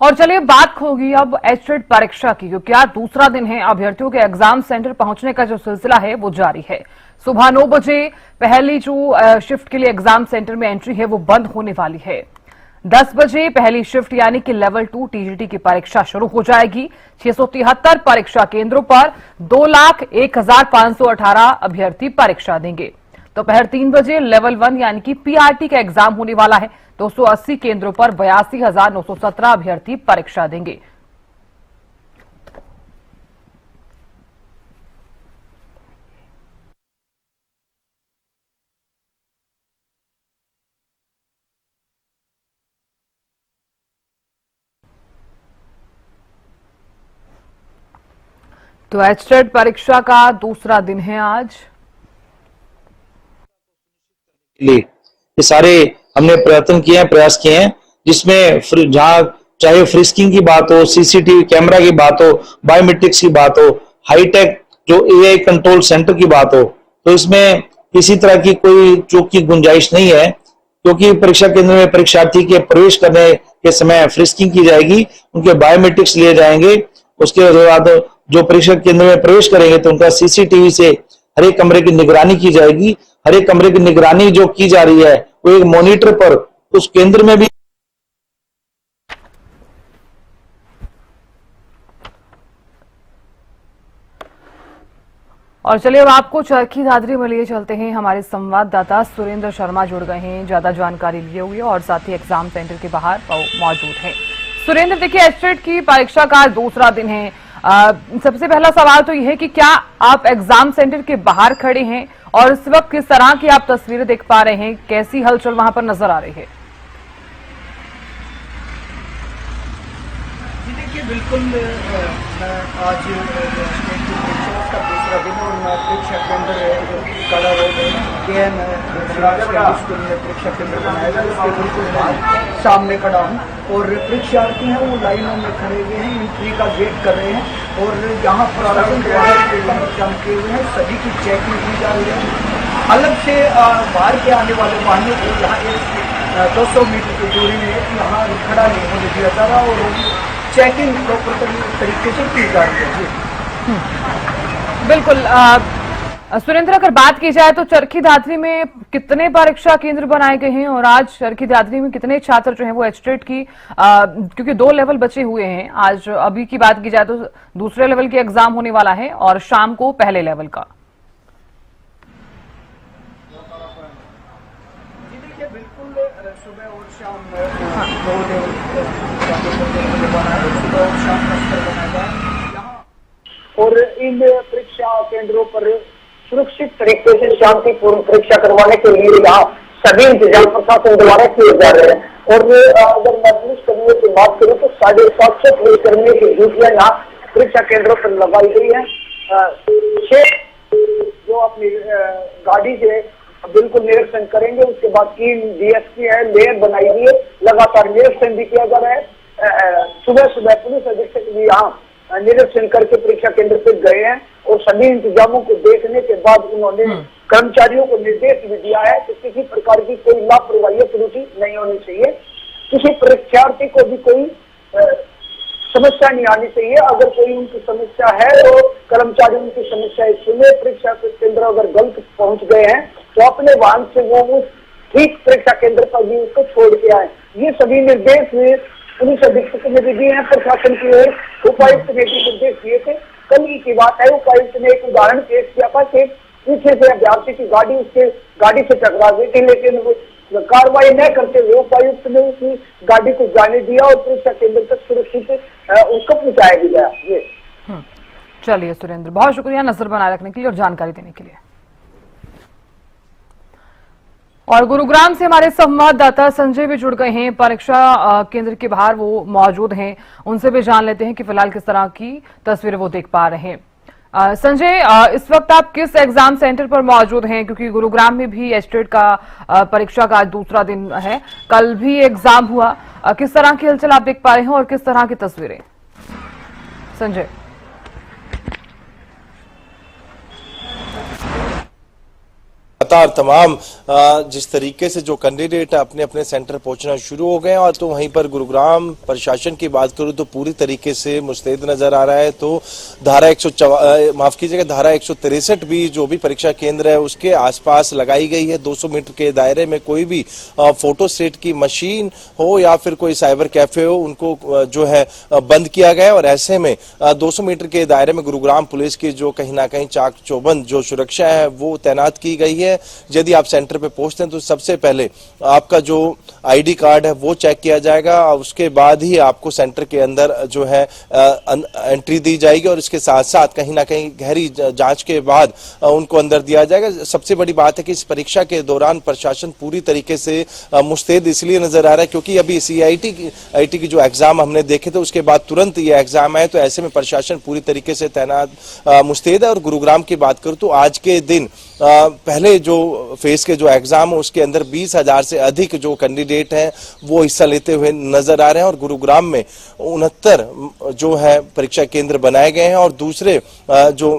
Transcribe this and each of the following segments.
और चलिए बात होगी अब एचटेट परीक्षा की, क्योंकि आज दूसरा दिन है। अभ्यर्थियों के एग्जाम सेंटर पहुंचने का जो सिलसिला है वो जारी है। सुबह 9 बजे पहली जो शिफ्ट के लिए एग्जाम सेंटर में एंट्री है वो बंद होने वाली है। 10 बजे पहली शिफ्ट यानी कि लेवल 2 टीजीटी की परीक्षा शुरू हो जाएगी। 673 परीक्षा केंद्रों पर 2,01,518 अभ्यर्थी परीक्षा देंगे। दोपहर 3 बजे लेवल 1 यानी कि पीआरटी का एग्जाम होने वाला है। 280 केंद्रों पर 82,917 अभ्यर्थी परीक्षा देंगे। तो एचटेट परीक्षा का दूसरा दिन है आज। ये सारे हमने प्रयास किए हैं जिसमें जहां चाहे फ्रिस्किंग की बात हो, सीसीटीवी कैमरा की बात हो, बायोमेट्रिक्स की बात हो, हाईटेक जो एआई कंट्रोल सेंटर की बात हो, तो इसमें किसी तरह की कोई चूक की गुंजाइश नहीं है, क्योंकि परीक्षा केंद्र में परीक्षार्थी के प्रवेश करने के समय फ्रिस्किंग की जाएगी, उनके बायोमेट्रिक्स लिए जाएंगे। उसके बाद जो परीक्षा केंद्र में प्रवेश करेंगे तो उनका सीसीटीवी से हर एक कमरे की निगरानी की जाएगी। हर एक कमरे की निगरानी जो की जा रही है वो एक मॉनिटर पर उस केंद्र में भी। और चलिए अब आपको चरखी दादरी में लिए चलते हैं। हमारे संवाददाता सुरेंद्र शर्मा जुड़ गए हैं ज्यादा जानकारी लिए हुए और साथ ही एग्जाम सेंटर के बाहर मौजूद हैं। सुरेंद्र, देखिए एचटेट की परीक्षा का दूसरा दिन है। सबसे पहला सवाल तो यह है कि क्या आप एग्जाम सेंटर के बाहर खड़े हैं और इस वक्त किस तरह की आप तस्वीरें देख पा रहे हैं, कैसी हलचल वहां पर नजर आ रही है? देखिए बिल्कुल आज का दूसरा दिन और मैं परीक्षा केंद्र कला रोड केएन स्कूल में परीक्षा केंद्र बनाया गया, उसके बिल्कुल सामने खड़ा हूँ और परीक्षार्थी हैं वो लाइनों में खड़े हुए हैं, एंट्री का वेट कर रहे हैं और यहाँ प्रशासन द्वारा एग्जाम किए हुए हैं, सभी की चेकिंग की जा रही है। अलग से बाहर के आने वाले वाहनों को यहाँ 200 मीटर की दूरी में यहाँ खड़ा नहीं होने दिया जा रहा और चेकिंग प्रॉपर तरीके से की जा रही है। बिल्कुल सुरेंद्र, अगर बात की जाए तो चरखी दादरी में कितने परीक्षा केंद्र बनाए गए हैं और आज चरखी दादरी में कितने छात्र जो हैं वो एचटेट की क्योंकि 2 लेवल बचे हुए हैं, आज अभी की बात की जाए तो दूसरे लेवल के एग्जाम होने वाला है और शाम को पहले लेवल का। जी देखिए बिल्कुल सुबह और शाम सुबह और शाम का स्तर बनाया यहाँ और इन परीक्षा केंद्रों पर सुरक्षित तरीके से शांतिपूर्ण परीक्षा करवाने के लिए यहाँ सभी इंतजाम प्रशासन द्वारा किए जा रहे हैं। और अगर मैं पुलिस कर्मियों की बात करूँ तो 750 पुलिस कर्मियों की ड्यूटियां यहाँ परीक्षा केंद्रों पर लगाई गई है। 6 जो अपनी गाड़ी से बिल्कुल निरीक्षण करेंगे, उसके बाद 3 डीएसपी है, लेयर बनाई हुई है, लगातार निरीक्षण भी किया जा रहा है। सुबह सुबह पुलिस अधीक्षक भी यहाँ निरीक्षण करके परीक्षा केंद्र पर गए हैं और सभी इंतजामों को देखने के बाद उन्होंने कर्मचारियों को निर्देश भी दिया है कि किसी प्रकार की कोई लापरवाही त्रुटि नहीं होनी चाहिए, किसी परीक्षार्थी को भी कोई समस्या नहीं आनी चाहिए। अगर कोई उनकी समस्या है तो कर्मचारी उनकी समस्या सुने। परीक्षा केंद्र अगर गलत पहुंच गए हैं तो अपने वाहन से वो उस ठीक परीक्षा केंद्र पर भी उसको छोड़ के आए। ये सभी निर्देश पुलिस अधीक्षक ने भी दिए हैं, प्रशासन की ओर उपायुक्त ने भी निर्देश दिए थे। कल की बात है, उपायुक्त ने एक उदाहरण पेश किया था कि पीछे से अभ्यर्थी की गाड़ी उसके गाड़ी से टकरा गई थी, लेकिन वो कार्रवाई न करते हुए उपायुक्त ने उसकी गाड़ी को जाने दिया और परीक्षा केंद्र तक सुरक्षित उसको पहुंचाया भी गया। ये चलिए सुरेंद्र, बहुत शुक्रिया नजर बनाए रखने के लिए और जानकारी देने के लिए। और गुरुग्राम से हमारे संवाददाता संजय भी जुड़ गए हैं, परीक्षा केंद्र के बाहर वो मौजूद हैं, उनसे भी जान लेते हैं कि फिलहाल किस तरह की तस्वीरें वो देख पा रहे हैं। संजय, इस वक्त आप किस एग्जाम सेंटर पर मौजूद हैं, क्योंकि गुरुग्राम में भी एचटेट का परीक्षा का आज दूसरा दिन है, कल भी एग्जाम हुआ, किस तरह की हलचल आप देख पा रहे हैं और किस तरह की तस्वीरें? संजय लगातार तमाम जिस तरीके से जो कैंडिडेट अपने अपने सेंटर पहुंचना शुरू हो गए, और तो वहीं पर गुरुग्राम प्रशासन की बात करूं तो पूरी तरीके से मुस्तैद नजर आ रहा है। तो धारा 163 भी जो भी परीक्षा केंद्र है उसके आसपास लगाई गई है। 200 मीटर के दायरे में कोई भी फोटो स्टेट की मशीन हो या फिर कोई साइबर कैफे हो, उनको जो है बंद किया गया है। और ऐसे में 200 मीटर के दायरे में गुरुग्राम पुलिस की जो कहीं ना कहीं चाक चौबंद जो सुरक्षा है वो तैनात की गई है। यदि आप सेंटर पे पहुंचते हैं तो सबसे पहले आपका जो आईडी कार्ड है वो चेक किया जाएगा, और उसके बाद ही आपको सेंटर के अंदर जो है एंट्री दी जाएगी, और इसके साथ साथ कहीं ना कहीं गहरी जांच के बाद उनको अंदर दिया जाएगा। सबसे बड़ी बात है कि इस परीक्षा के दौरान प्रशासन पूरी तरीके से मुस्तैद इसलिए नजर आ रहा है क्योंकि अभी CIT की जो एग्जाम हमने देखे थे उसके बाद तुरंत ये एग्जाम आए, तो ऐसे में प्रशासन पूरी तरीके से तैनात मुस्तैद है। और गुरुग्राम की बात करूं तो आज के दिन पहले जो फेज के जो एग्जाम है उसके अंदर 20,000 से अधिक जो कैंडिडेट हैं वो हिस्सा लेते हुए नजर आ रहे हैं, और गुरुग्राम में 69 जो है परीक्षा केंद्र बनाए गए हैं। और दूसरे जो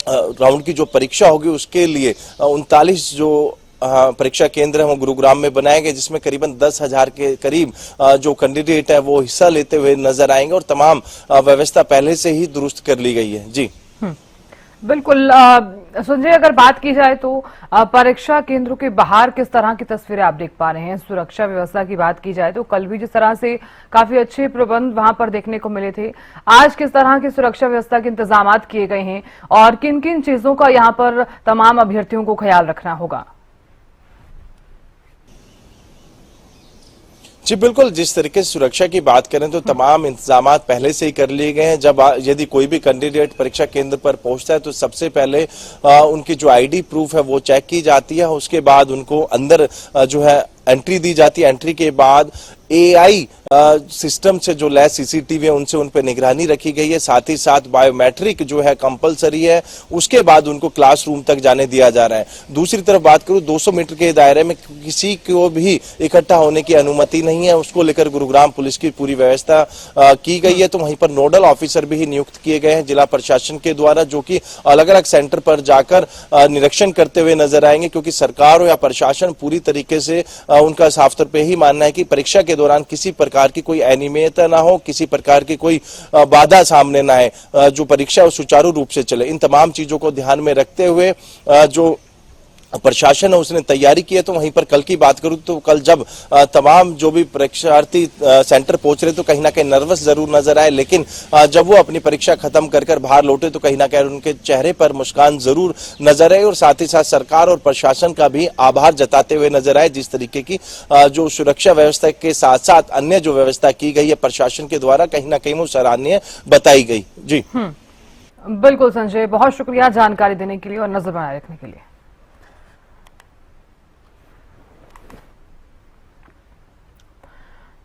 राउंड की जो परीक्षा होगी उसके लिए 39 जो परीक्षा केंद्र है वो गुरुग्राम में बनाए गए, जिसमें करीबन 10,000 के करीब जो कैंडिडेट है वो हिस्सा लेते हुए नजर आएंगे, और तमाम व्यवस्था पहले से ही दुरुस्त कर ली गई है। जी बिल्कुल संजय, अगर बात की जाए तो परीक्षा केंद्रों के बाहर किस तरह की तस्वीरें आप देख पा रहे हैं? सुरक्षा व्यवस्था की बात की जाए तो कल भी जिस तरह से काफी अच्छे प्रबंध वहां पर देखने को मिले थे, आज किस तरह की सुरक्षा व्यवस्था के इंतजाम किए गए हैं और किन किन चीजों का यहां पर तमाम अभ्यर्थियों को ख्याल रखना होगा? जी बिल्कुल, जिस तरीके से सुरक्षा की बात करें तो तमाम इंतजाम पहले से ही कर लिए गए हैं। जब यदि कोई भी कैंडिडेट परीक्षा केंद्र पर पहुंचता है तो सबसे पहले उनकी जो आईडी प्रूफ है वो चेक की जाती है, उसके बाद उनको अंदर जो है एंट्री दी जाती है। एंट्री के बाद AI सिस्टम से जो लैस CCTV है उनसे उन पर निगरानी रखी गई है, साथ ही साथ बायोमेट्रिक जो है कंपलसरी है, उसके बाद उनको क्लासरूम तक जाने दिया जा रहा है। दूसरी तरफ बात करूं 200 मीटर के दायरे में किसी को भी इकट्ठा होने की अनुमति नहीं है, उसको लेकर गुरुग्राम पुलिस की पूरी व्यवस्था की गई है। तो वहीं पर नोडल ऑफिसर भी नियुक्त किए गए हैं जिला प्रशासन के द्वारा, जो कि अलग अलग सेंटर पर जाकर निरीक्षण करते हुए नजर आएंगे, क्योंकि सरकार हो या प्रशासन पूरी तरीके से उनका साफ तौर पे ही मानना है कि परीक्षा के दौरान किसी प्रकार की कोई अनियमितता ना हो, किसी प्रकार की कोई बाधा सामने ना आए, जो परीक्षा सुचारू रूप से चले। इन तमाम चीजों को ध्यान में रखते हुए जो प्रशासन है उसने तैयारी की है। तो वहीं पर कल की बात करूं तो कल जब तमाम जो भी परीक्षार्थी सेंटर पहुंच रहे तो कहीं ना कहीं नर्वस जरूर नजर आए, लेकिन जब वो अपनी परीक्षा खत्म कर बाहर लौटे तो कहीं ना कहीं उनके चेहरे पर मुस्कान जरूर नजर आए, और साथ ही साथ सरकार और प्रशासन का भी आभार जताते हुए नजर आए। जिस तरीके की जो सुरक्षा व्यवस्था के साथ साथ अन्य जो व्यवस्था की गई है प्रशासन के द्वारा, कहीं ना कहीं वो सराहनीय बताई गई। जी बिल्कुल संजय, बहुत शुक्रिया जानकारी देने के लिए और नजर बनाए रखने के लिए।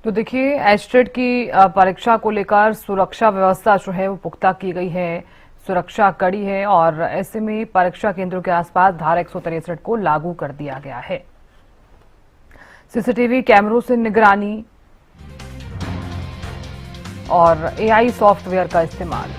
तो देखिए, एचटेट की परीक्षा को लेकर सुरक्षा व्यवस्था जो है वो पुख्ता की गई है, सुरक्षा कड़ी है, और ऐसे में परीक्षा केंद्रों के आसपास धारा 163 को लागू कर दिया गया है। CCTV कैमरों से निगरानी और AI सॉफ्टवेयर का इस्तेमाल।